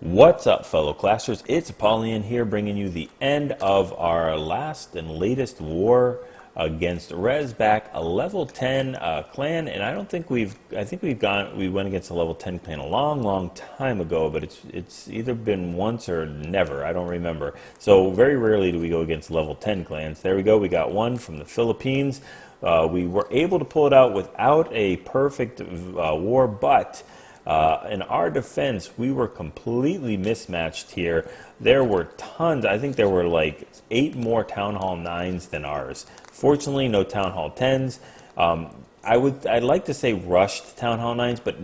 What's up, fellow classers? It's Apollyon here, bringing you the end of our last and latest war against ReSbAk, a level 10 clan, and I think we went against a level 10 clan a long time ago, but it's either been once or never. I don't remember. So very rarely do we go against level 10 clans. There we go. We got one from the Philippines. We were able to pull it out without a perfect war, but in our defense, we were completely mismatched here. There were tons. I think there were like 8 more Town Hall 9s than ours. Fortunately, no Town Hall 10s. I'd like to say rushed Town Hall 9s, but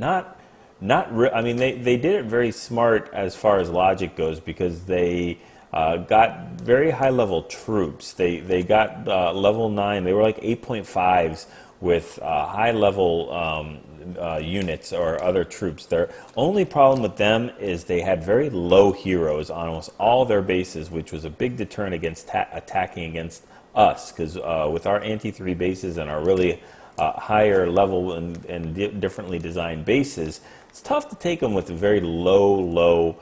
I mean, they did it very smart as far as logic goes, because they got very high level troops. They got level 9. They were like 8.5s with high level units or other troops. Their only problem with them is they had very low heroes on almost all their bases, which was a big deterrent against attacking against us, because with our anti-3 bases and our really higher level and differently designed bases, it's tough to take them with very low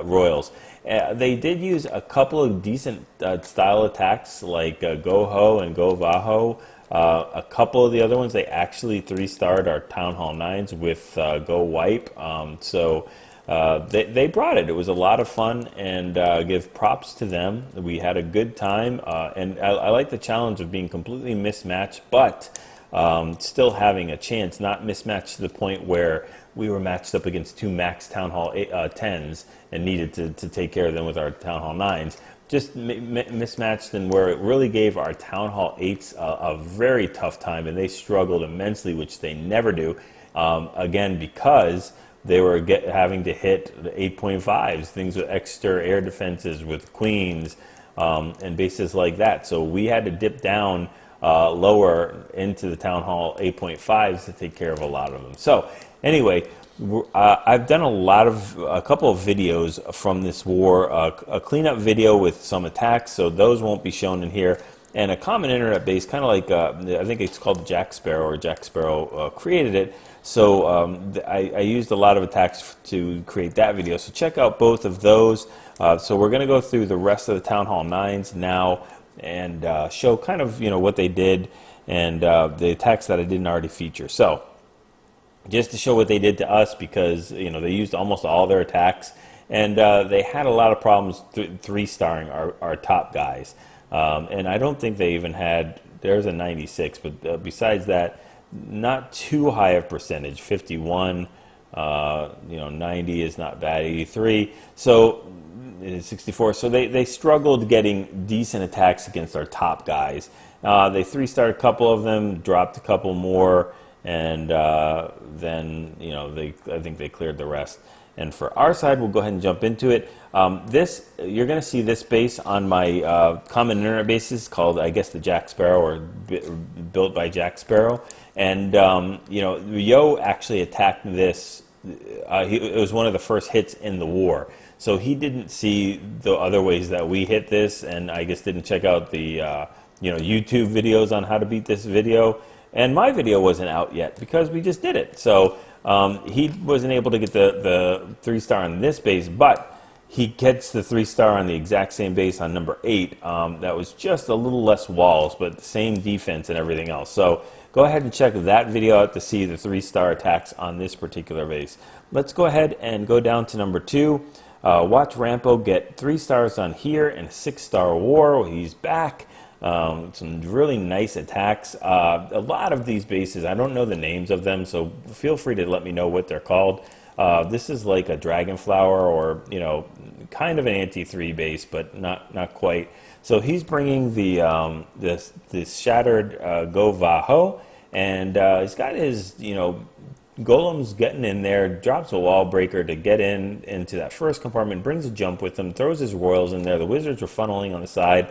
royals. They did use a couple of decent style attacks like GoHo and GoVaLo. A couple of the other ones, they actually 3-starred our Town Hall 9s with GoWipe. So they brought it. It was a lot of fun, and give props to them. We had a good time, and I like the challenge of being completely mismatched, but still having a chance, not mismatched to the point where we were matched up against 2 max Town Hall 10s and needed to take care of them with our Town Hall 9s. Just mismatched, and where it really gave our Town Hall 8s a very tough time, and they struggled immensely, which they never do, again, because they were having to hit the 8.5s, things with extra air defenses with queens and bases like that. So we had to dip down lower into the Town Hall 8.5s to take care of a lot of them. So anyway, I've done a couple of videos from this war, a cleanup video with some attacks, so those won't be shown in here, and a common internet base, kind of like I think it's called Jack Sparrow, or Jack Sparrow created it. So I used a lot of attacks to create that video. So check out both of those. So we're going to go through the rest of the Town Hall 9s now and show kind of what they did and the attacks that I didn't already feature. So just to show what they did to us, because they used almost all their attacks, and they had a lot of problems 3-starring our top guys, and I don't think they even had, there's a 96, but besides that, not too high of percentage. 51, 90 is not bad, 83, so 64. So they struggled getting decent attacks against our top guys. They 3-starred a couple of them, dropped a couple more, and then I think they cleared the rest. And for our side, we'll go ahead and jump into it. You're going to see this base on my common internet bases called, I guess, the Jack Sparrow, or built by Jack Sparrow. And Yo actually attacked this. It was one of the first hits in the war, so he didn't see the other ways that we hit this, and I guess didn't check out the YouTube videos on how to beat this video. And my video wasn't out yet because we just did it. So he wasn't able to get the 3-star on this base, but he gets the 3-star on the exact same base on number 8. That was just a little less walls, but the same defense and everything else. So go ahead and check that video out to see the 3-star attacks on this particular base. Let's go ahead and go down to number 2. Watch Rampo get 3 stars on here and a 6-star war. He's back. Some really nice attacks. A lot of these bases, I don't know the names of them, so feel free to let me know what they're called. This is like a Dragon Flower, or kind of an anti-3 base, but not quite. So he's bringing the this shattered GoVaLo, and he's got his golems getting in there, drops a wall breaker to get into that first compartment, brings a jump with him, throws his royals in there. The wizards are funneling on the side.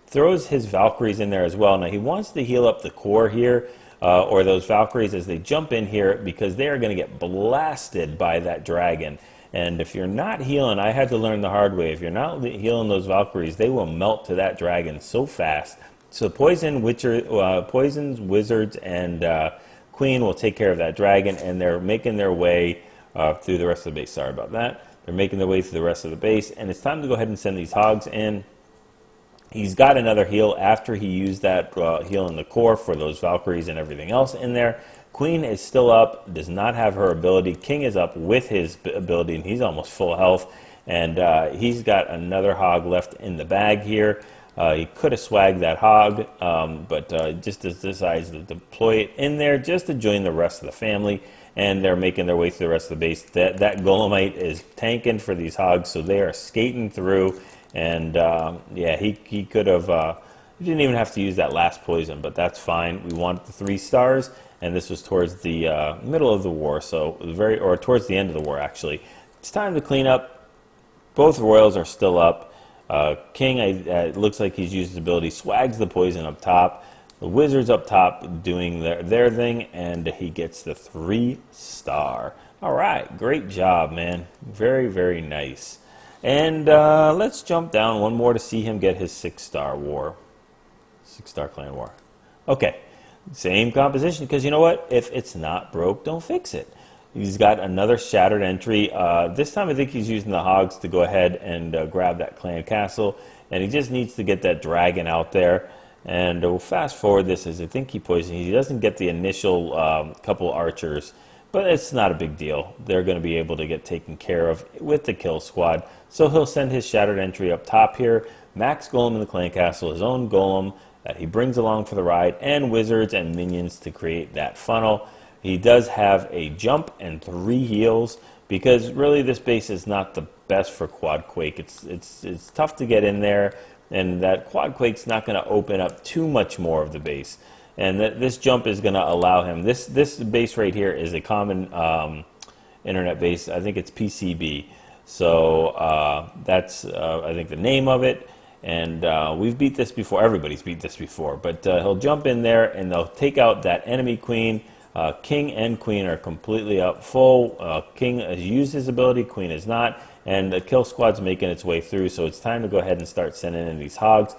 Throws his Valkyries in there as well. Now he wants to heal up the core here, or those Valkyries as they jump in here, because they are going to get blasted by that dragon. And if you're not healing, I had to learn the hard way, if you're not healing those Valkyries, they will melt to that dragon so fast. So poisons, wizards, and Queen will take care of that dragon, and they're making their way through the rest of the base. Sorry about that. They're making their way through the rest of the base, and it's time to go ahead and send these hogs in. He's got another heal after he used that heal in the core for those Valkyries and everything else in there. Queen is still up, does not have her ability. King is up with his ability, and he's almost full health. And he's got another hog left in the bag here. He could have swagged that hog, but just decides to deploy it in there just to join the rest of the family. And they're making their way through the rest of the base. That Golemite is tanking for these hogs, so they are skating through. And yeah, he could have, he didn't even have to use that last poison, but that's fine. We wanted the 3 stars, and this was towards the middle of the war, so or towards the end of the war, actually. It's time to clean up. Both royals are still up. King, it looks like he's used his ability, swags the poison up top. The wizards up top doing their thing, and he gets the 3-star. All right, great job, man. Very, very nice. And let's jump down one more to see him get his 6-star war. 6-star clan war. Okay, same composition, because you know what? If it's not broke, don't fix it. He's got another shattered entry. This time I think he's using the hogs to go ahead and grab that clan castle. And he just needs to get that dragon out there. And we'll fast forward this as I think he poisoned. He doesn't get the initial couple archers, but it's not a big deal. They're going to be able to get taken care of with the kill squad. So he'll send his shattered entry up top here. Max Golem in the clan castle, his own golem that he brings along for the ride, and wizards and minions to create that funnel. He does have a jump and 3 heals, because really this base is not the best for quad quake. It's tough to get in there, and that quad quake's not going to open up too much more of the base. And this jump is going to allow him. This base right here is a common internet base. I think it's PCB. So that's I think the name of it. And we've beat this before. Everybody's beat this before. But he'll jump in there, and they'll take out that enemy queen. King and queen are completely up full. King has used his ability. Queen is not. And the kill squad's making its way through. So it's time to go ahead and start sending in these hogs.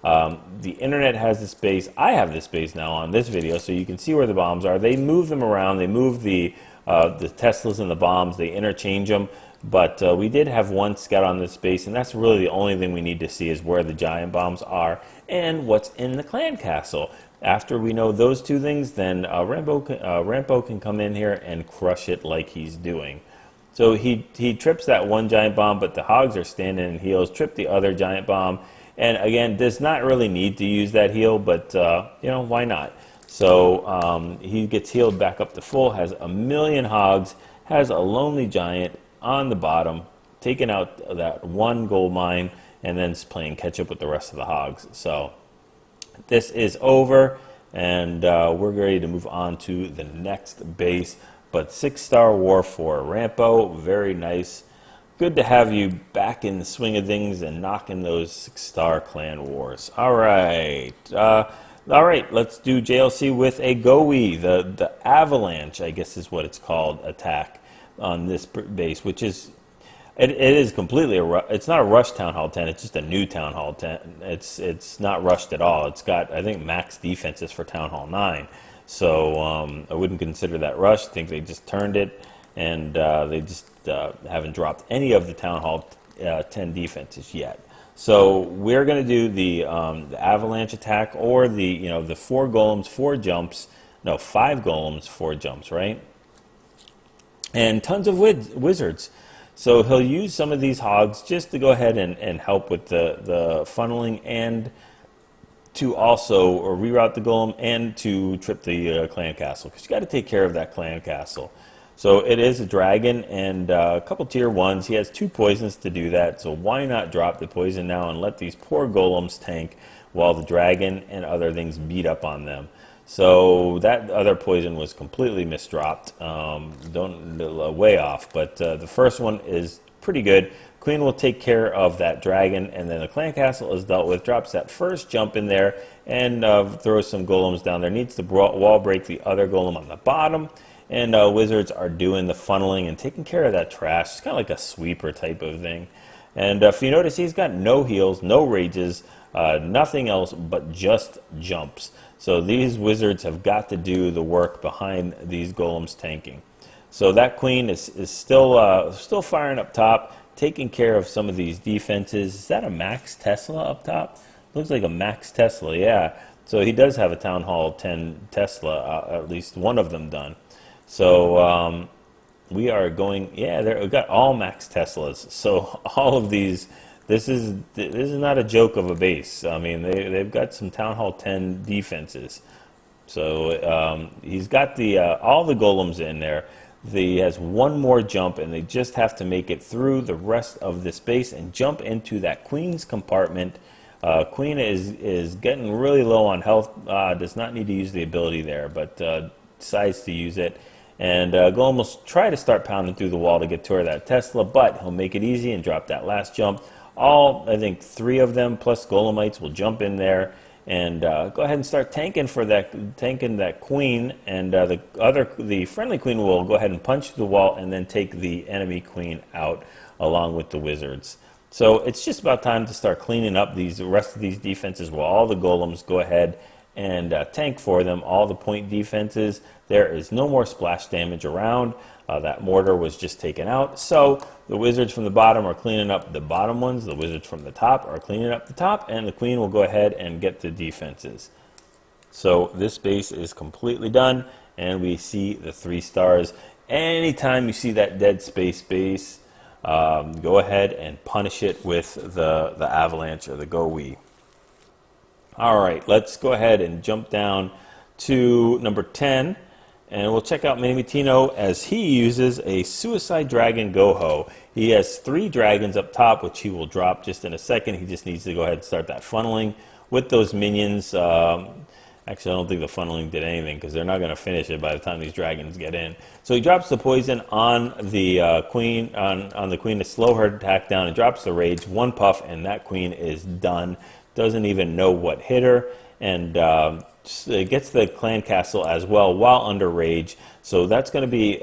The internet has this base. I have this base now on this video, so you can see where the bombs are. They move them around. They move the Teslas and the bombs. They interchange them. But we did have one scout on this base, and that's really the only thing we need to see is where the giant bombs are and what's in the clan castle. After we know those 2 things, then Rambo can come in here and crush it like he's doing. So he trips that one giant bomb, but the hogs are standing in heals, trip the other giant bomb. And again, does not really need to use that heal, but you know, why not? So he gets healed back up to full, has a million hogs, has a lonely giant on the bottom, taking out that one gold mine, and then playing catch up with the rest of the hogs. So this is over, and we're ready to move on to the next base. But 6-star war for Rambo, very nice. Good to have you back in the swing of things and knocking those 6-star clan wars. All right. All right, let's do JLC with a GoHo, the Avalanche, I guess is what it's called, attack on this base, which is, it is completely, it's not a rush Town Hall 10, it's just a new Town Hall 10. It's not rushed at all. It's got, I think, max defenses for Town Hall 9. So I wouldn't consider that rushed. I think they just turned it, and they just haven't dropped any of the Town Hall 10 defenses yet. So we're going to do the Avalanche attack, or the 4 golems, 4 jumps. No, 5 golems, 4 jumps, right? And tons of wizards. So he'll use some of these hogs just to go ahead and help with the funneling, and to also reroute the golem, and to trip the clan castle, because you got to take care of that clan castle. So it is a dragon, and a couple tier 1s. He has 2 poisons to do that, so why not drop the poison now and let these poor golems tank while the dragon and other things beat up on them. So that other poison was completely misdropped, way off, but the first one is pretty good. Queen will take care of that dragon, and then the clan castle is dealt with. Drops that first jump in there, and throws some golems down there. Needs to wall break the other golem on the bottom, and wizards are doing the funneling and taking care of that trash. It's kind of like a sweeper type of thing. And if you notice, he's got no heals, no rages, nothing else but just jumps. So these wizards have got to do the work behind these golems tanking. So that queen is still firing up top, taking care of some of these defenses. Is that a Max Tesla up top? Looks like a Max Tesla, yeah. So he does have a Town Hall 10 Tesla, at least one of them done. So we are going, yeah, we've got all Max Teslas. So all of these, this is not a joke of a base. I mean, they've got some Town Hall 10 defenses. So he's got the all the golems in there. He has one more jump, and they just have to make it through the rest of this base and jump into that queen's compartment. Queen is getting really low on health, does not need to use the ability there, but decides to use it. And Golem will try to start pounding through the wall to get to her that Tesla, but he'll make it easy and drop that last jump. I think 3 of them plus Golemites will jump in there and go ahead and start tanking that queen. And the friendly queen will go ahead and punch through the wall and then take the enemy queen out along with the wizards. So it's just about time to start cleaning up the rest of these defenses while all the golems go ahead and tank for them, all the point defenses. There is no more splash damage around. That mortar was just taken out. So the wizards from the bottom are cleaning up the bottom ones. The wizards from the top are cleaning up the top. And the queen will go ahead and get the defenses. So this base is completely done. And we see the 3 stars. Anytime you see that dead space base, go ahead and punish it with the avalanche or the GoWe. All right, let's go ahead and jump down to number 10, and we'll check out Minimitino as he uses a Suicide Dragon GoHo. He has 3 dragons up top, which he will drop just in a second. He just needs to go ahead and start that funneling with those minions. Actually, I don't think the funneling did anything because they're not going to finish it by the time these dragons get in. So he drops the poison on the queen, on the queen to slow her attack down, and drops the rage. 1 puff, and that queen is done. Doesn't even know what hit her, and gets the clan castle as well while under rage. So that's going to be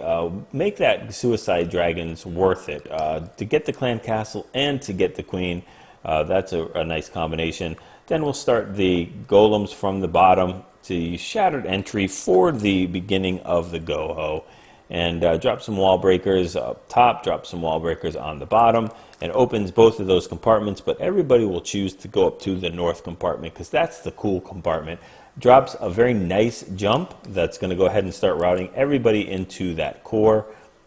make that Suicide Dragons worth it to get the clan castle and to get the queen. That's a nice combination. Then we'll start the golems from the bottom to Shattered Entry for the beginning of the GoHo. And drop some wall breakers up top, drop some wall breakers on the bottom, and opens both of those compartments. But everybody will choose to go up to the north compartment because that's the cool compartment. Drops a very nice jump that's going to go ahead and start routing everybody into that core.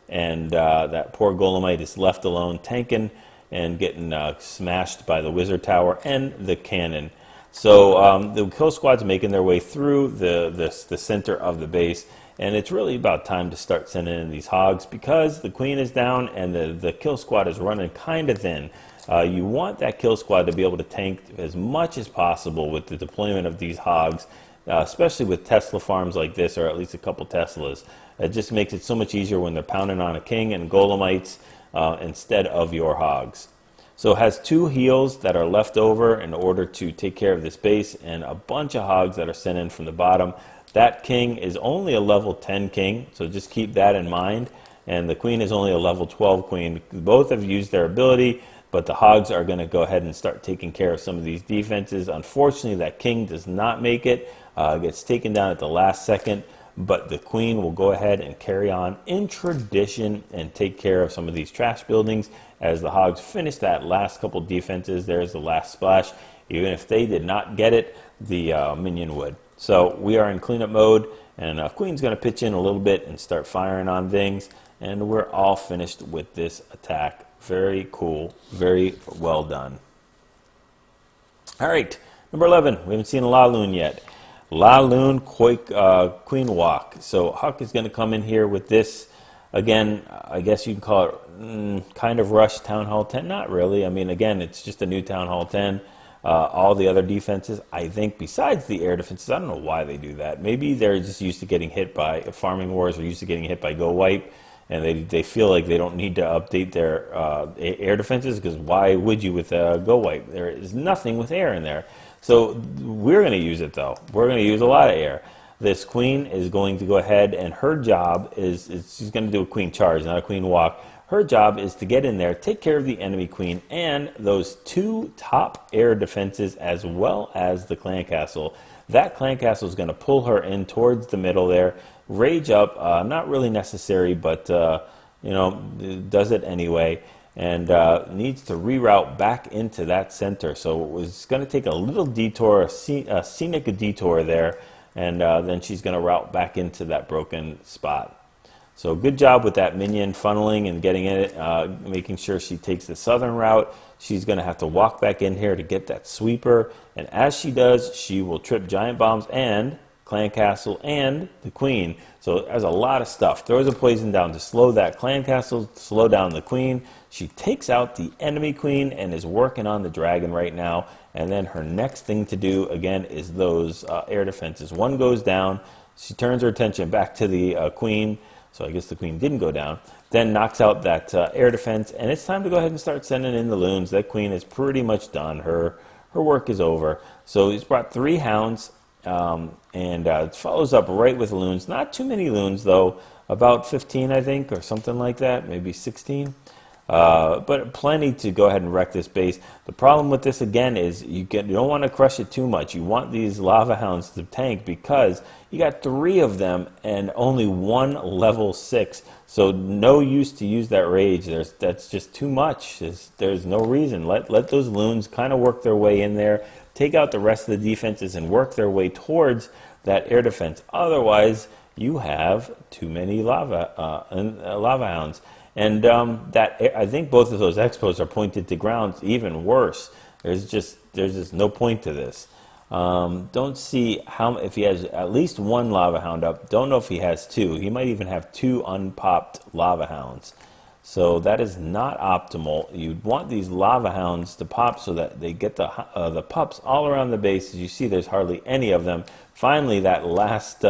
And that poor Golemite is left alone, tanking and getting smashed by the wizard tower and the cannon. So the kill squad's making their way through the center of the base. And it's really about time to start sending in these hogs because the queen is down and the kill squad is running kind of thin. You want that kill squad to be able to tank as much as possible with the deployment of these hogs, especially with Tesla farms like this, or at least a couple Teslas. It just makes it so much easier when they're pounding on a king and golemites instead of your hogs. So it has 2 heals that are left over in order to take care of this base and a bunch of hogs that are sent in from the bottom. That king is only a level 10 king, so just keep that in mind. And the queen is only a level 12 queen. Both have used their ability, but the hogs are going to go ahead and start taking care of some of these defenses. Unfortunately, that king does not make it. Gets taken down at the last second, but the queen will go ahead and carry on in tradition and take care of some of these trash buildings as the hogs finish that last couple defenses. There's the last splash. Even if they did not get it, the minion would. So we are in cleanup mode, and Queen's going to pitch in a little bit and start firing on things, and we're all finished with this attack. Very cool. Very well done. All right, number 11. We haven't seen LaLoon yet. LaLoon Queen Walk. So Huck is going to come in here with this. Again, I guess you can call it kind of rush Town Hall 10. Not really. I mean, again, it's just a new Town Hall 10. All the other defenses, I think, besides the air defenses, I don't know why they do that. Maybe they're just used to getting hit by farming wars, or used to getting hit by Go Wipe, and they feel like they don't need to update their air defenses, because why would you with Go Wipe? There is nothing with air in there. So we're going to use it, though. We're going to use a lot of air. This queen is going to go ahead, and her job is she's going to do a queen charge, not a queen walk. Her job is to get in there, take care of the enemy queen and those 2 top air defenses, as well as the clan castle. That clan castle is going to pull her in towards the middle there. Rage up, not really necessary, but you know, does it anyway, and needs to reroute back into that center. So it was going to take a little detour, a scenic detour there, and then she's going to route back into that broken spot. So good job with that minion funneling and getting in it, making sure she takes the southern route. She's going to have to walk back in here to get that sweeper, and as she does, she will trip giant bombs and clan castle and the queen. So there's a lot of stuff. Throws a poison down to slow that clan castle, slow down the queen. She takes out the enemy queen and is working on the dragon right now. And then her next thing to do again is those air defenses. One goes down. She turns her attention back to the queen. So I guess the queen didn't go down. Then knocks out that air defense, and it's time to go ahead and start sending in the loons. That queen is pretty much done. Her work is over. So he's brought 3 hounds, and it follows up right with loons. Not too many loons though, about 15 I think, or something like that, maybe 16. But plenty to go ahead and wreck this base. The problem with this again is you don't want to crush it too much. You want these lava hounds to tank because you got 3 of them and only 1 level 6. So no use to use that rage. That's just too much. There's no reason. Let those loons kind of work their way in there, take out the rest of the defenses and work their way towards that air defense. Otherwise, you have too many lava hounds. And that I think both of those expos are pointed to grounds. Even worse, there's just no point to this. Don't see if he has at least 1 lava hound up. Don't know if he has 2. He might even have 2 unpopped lava hounds. So that is not optimal. You'd want these lava hounds to pop so that they get the pups all around the base. As you see, there's hardly any of them. Finally, that last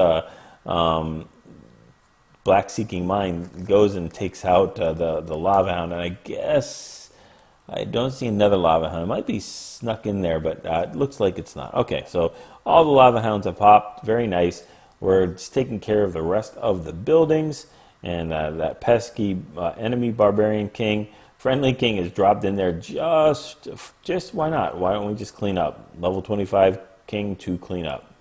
Black Seeking Mind goes and takes out the lava hound, and I guess I don't see another lava hound. It might be snuck in there, but it looks like it's not. Okay, so all the lava hounds have popped. Very nice. We're just taking care of the rest of the buildings, and that pesky enemy barbarian king, friendly king, is dropped in there. Just why not? Why don't we just clean up? Level 25 king to clean up.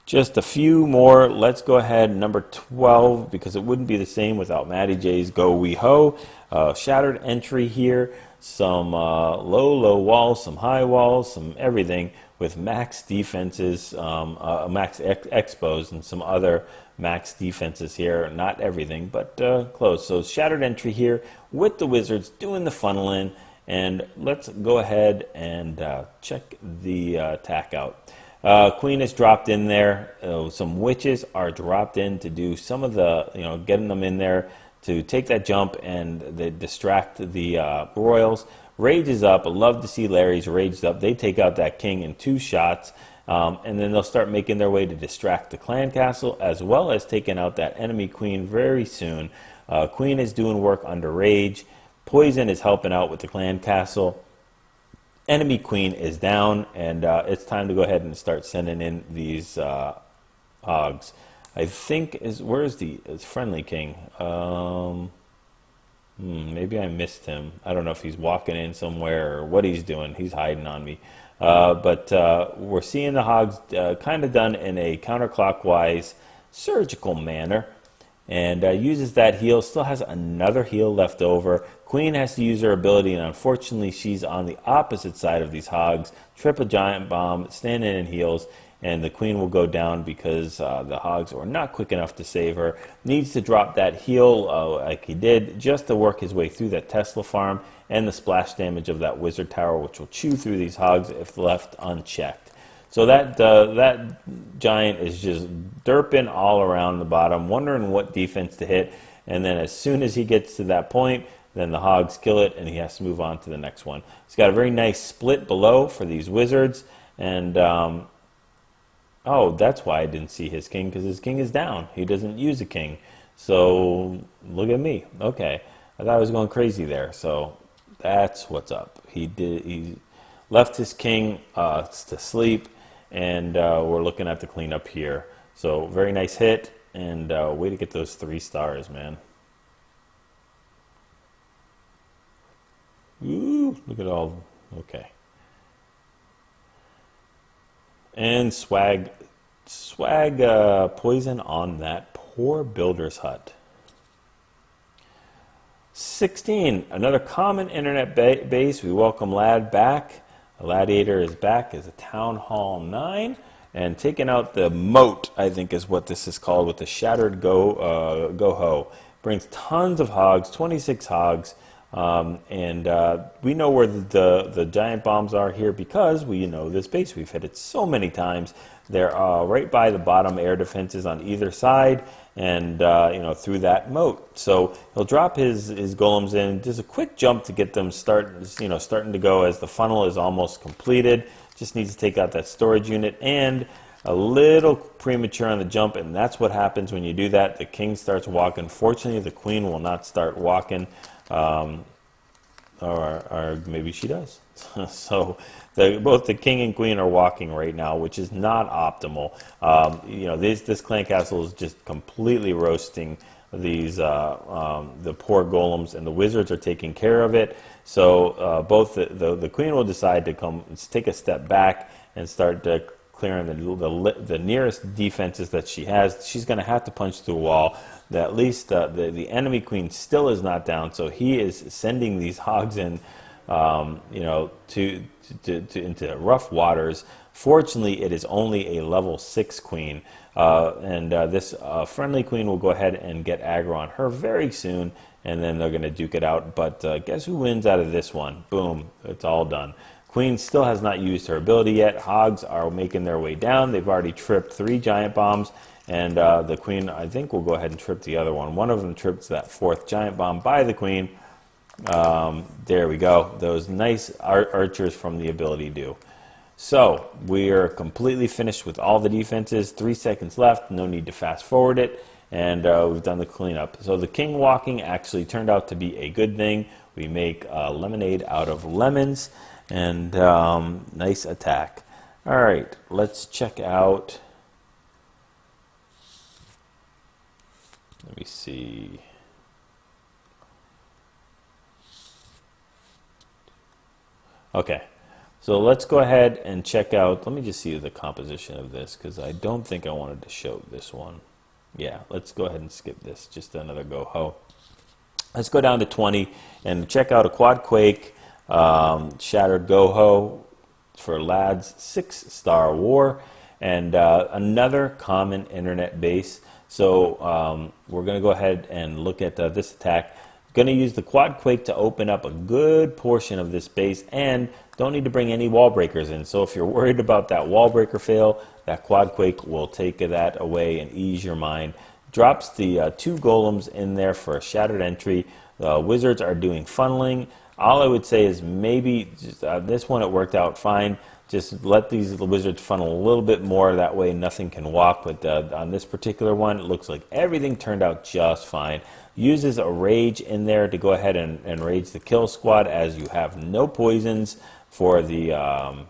Just a few more. Let's go ahead, number 12, because it wouldn't be the same without Matty J's GoWeHo. Shattered entry here, some low walls, some high walls, some everything with max defenses, max expos, and some other max defenses here. Not everything, but close. So shattered entry here with the wizards doing the funneling, and let's go ahead and check the attack out. Queen is dropped in there. Some witches are dropped in to do some of the, getting them in there to take that jump and they distract the royals. Rage is up. I love to see Larry's raged up. They take out that king in 2 shots, and then they'll start making their way to distract the clan castle as well as taking out that enemy queen very soon. Queen is doing work under rage. Poison is helping out with the clan castle. Enemy queen is down, and it's time to go ahead and start sending in these hogs. I think where's the friendly king? Maybe I missed him. I don't know if he's walking in somewhere or what he's doing. He's hiding on me. But we're seeing the hogs kind of done in a counterclockwise surgical manner, and uses that heal. Still has another heal left over. Queen has to use her ability, and unfortunately she's on the opposite side of these hogs. Trip a giant bomb, stand in and heals, and the queen will go down because the hogs were not quick enough to save her. Needs to drop that heal like he did just to work his way through that Tesla farm and the splash damage of that wizard tower, which will chew through these hogs if left unchecked. So that giant is just derping all around the bottom, wondering what defense to hit, and then as soon as he gets to that point, then the hogs kill it, and he has to move on to the next one. He's got a very nice split below for these wizards, and oh, that's why I didn't see his king, because his king is down. He doesn't use a king. So look at me. Okay, I thought I was going crazy there. So that's what's up. He left his king to sleep, and we're looking at the cleanup here. So very nice hit, and way to get those 3 stars, man. Ooh, look at all. Okay. And swag swag poison on that poor builder's hut. 16, another common internet base. We welcome Lad back. Gladiator is back as a Town Hall 9 and taking out the moat, I think is what this is called, with the shattered GoHo. Brings tons of hogs, 26 hogs, and we know where the giant bombs are here because we know this base. We've hit it so many times. They're right by the bottom air defenses on either side, and through that moat. So he'll drop his golems in, just a quick jump to get them starting to go as the funnel is almost completed. Just needs to take out that storage unit, and a little premature on the jump, and that's what happens when you do that. The king starts walking. Fortunately, the queen will not start walking, or maybe she does. So both the king and queen are walking right now, which is not optimal. This clan castle is just completely roasting these the poor golems, and the wizards are taking care of it. So both the queen will decide to take a step back and start clearing the nearest defenses that she has. She's going to have to punch through a wall. At least the enemy queen still is not down, so he is sending these hogs in, into rough waters. Fortunately, it is only a level 6 queen, and this friendly queen will go ahead and get aggro on her very soon, and then they're going to duke it out. But guess who wins out of this one? Boom, it's all done. Queen still has not used her ability yet. Hogs are making their way down. They've already tripped 3 giant bombs, and the queen, I think, will go ahead and trip the other one. One of them trips that 4th giant bomb by the queen. There we go. Those nice archers from the ability do. So we are completely finished with all the defenses. 3 seconds left. No need to fast forward it. And we've done the cleanup. So the king walking actually turned out to be a good thing. We make lemonade out of lemons. And nice attack. All right, let's check out. Let me see. Okay, so let's go ahead and check out. Let me just see the composition of this, because I don't think I wanted to show this one. Yeah, let's go ahead and skip this. Just another GoHo. Let's go down to 20 and check out a quad quake. Shattered GoHo for Lad's 6-star war, and another common internet base. So we're going to go ahead and look at this attack. Going to use the quad quake to open up a good portion of this base, and don't need to bring any wall breakers in. So if you're worried about that wall breaker fail, that quad quake will take that away and ease your mind. Drops the 2 golems in there for a shattered entry. Wizards are doing funneling. All I would say is maybe just, this one it worked out fine. Just let these wizards funnel a little bit more. That way nothing can walk. But on this particular one, it looks like everything turned out just fine. Uses a rage in there to go ahead and rage the kill squad, as you have no poisons for the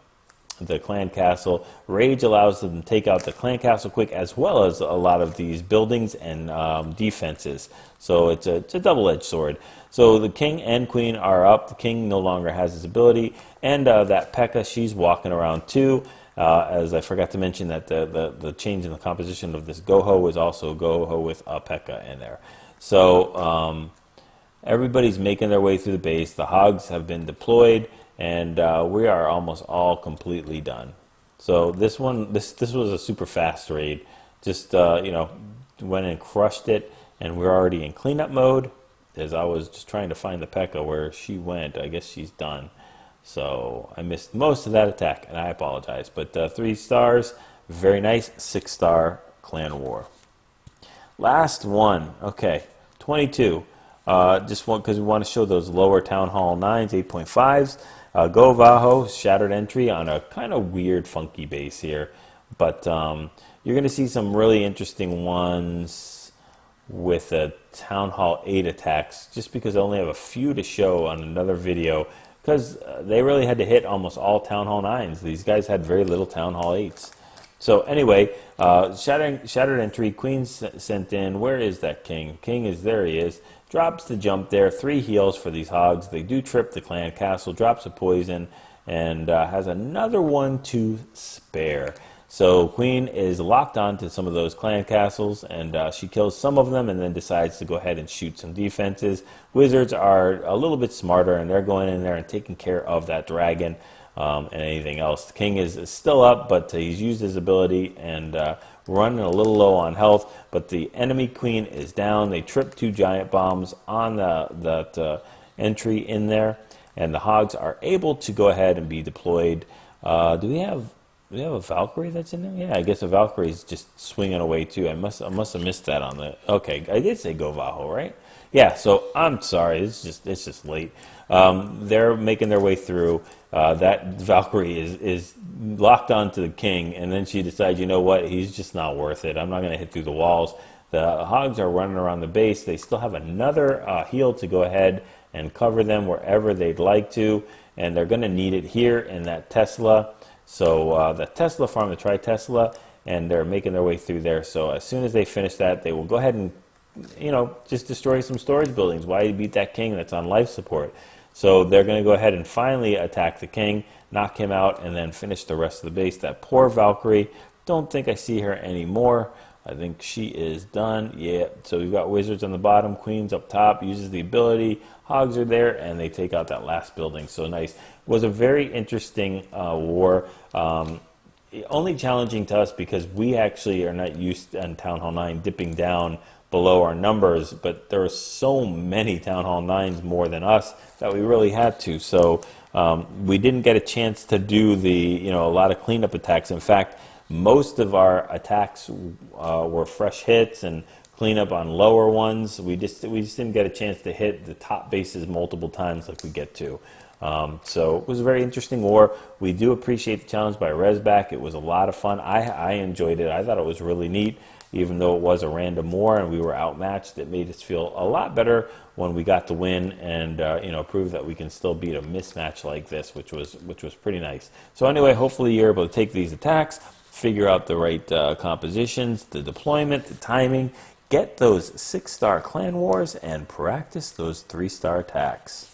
clan castle. Rage allows them to take out the clan castle quick, as well as a lot of these buildings and defenses. So it's a double-edged sword. So the king and queen are up. The king no longer has his ability, and that P.E.K.K.A, she's walking around too. As I forgot to mention that the change in the composition of this GoHo is also GoHo with a P.E.K.K.A in there. So everybody's making their way through the base. The hogs have been deployed, and we are almost all completely done. So this was a super fast raid. Just went and crushed it, and we're already in cleanup mode. As I was just trying to find the P.E.K.K.A where she went. I guess she's done. So I missed most of that attack, and I apologize. But 3 stars, very nice. 6-star clan war. Last one. Okay, 22. Just because we want to show those lower Town Hall 9s, 8.5s. GoVaLo, shattered entry on a kind of weird, funky base here. But you're going to see some really interesting ones with the Town Hall 8 attacks, just because I only have a few to show on another video, because they really had to hit almost all Town Hall 9s. These guys had very little Town Hall 8s. So anyway, shattered entry, queen sent in. Where is that king? King is there. He is. Drops the jump there. 3 heals for these hogs. They do trip the clan castle. Drops a poison, and has another one to spare. So Queen is locked onto some of those clan castles, and she kills some of them and then decides to go ahead and shoot some defenses. Wizards are a little bit smarter, and they're going in there and taking care of that dragon and anything else. The king is still up, but he's used his ability and running a little low on health, but the enemy queen is down. They trip 2 giant bombs on that entry in there, and the hogs are able to go ahead and be deployed. Do we have a Valkyrie that's in there? Yeah, I guess a Valkyrie is just swinging away too. I must have missed that on the. Okay, I did say GoVaLo, right? Yeah. So I'm sorry. It's just late. They're making their way through. That Valkyrie is locked onto the king, and then she decides, you know what? He's just not worth it. I'm not going to hit through the walls. The hogs are running around the base. They still have another heal to go ahead and cover them wherever they'd like to, and they're going to need it here in that Tesla. So the Tesla farm, the Tri-Tesla, and they're making their way through there. So as soon as they finish that, they will go ahead and, just destroy some storage buildings. Why beat that king that's on life support? So they're going to go ahead and finally attack the king, knock him out, and then finish the rest of the base. That poor Valkyrie, don't think I see her anymore. I think she is done. Yeah, so we've got wizards on the bottom, queens up top, uses the ability, hogs are there, and they take out that last building. So nice. It was a very interesting war. Only challenging to us because we actually are not used on Town Hall 9 dipping down below our numbers, but there are so many Town Hall 9s more than us that we really had to. So we didn't get a chance to do a lot of cleanup attacks. In fact, most of our attacks were fresh hits and cleanup on lower ones. We just didn't get a chance to hit the top bases multiple times like we get to. So it was a very interesting war. We do appreciate the challenge by ReSbAk. It was a lot of fun. I enjoyed it. I thought it was really neat. Even though it was a random war and we were outmatched, it made us feel a lot better when we got to win and prove that we can still beat a mismatch like this, which was pretty nice. So anyway, hopefully you're able to take these attacks, figure out the right compositions, the deployment, the timing, get those 6-star clan wars, and practice those 3-star attacks.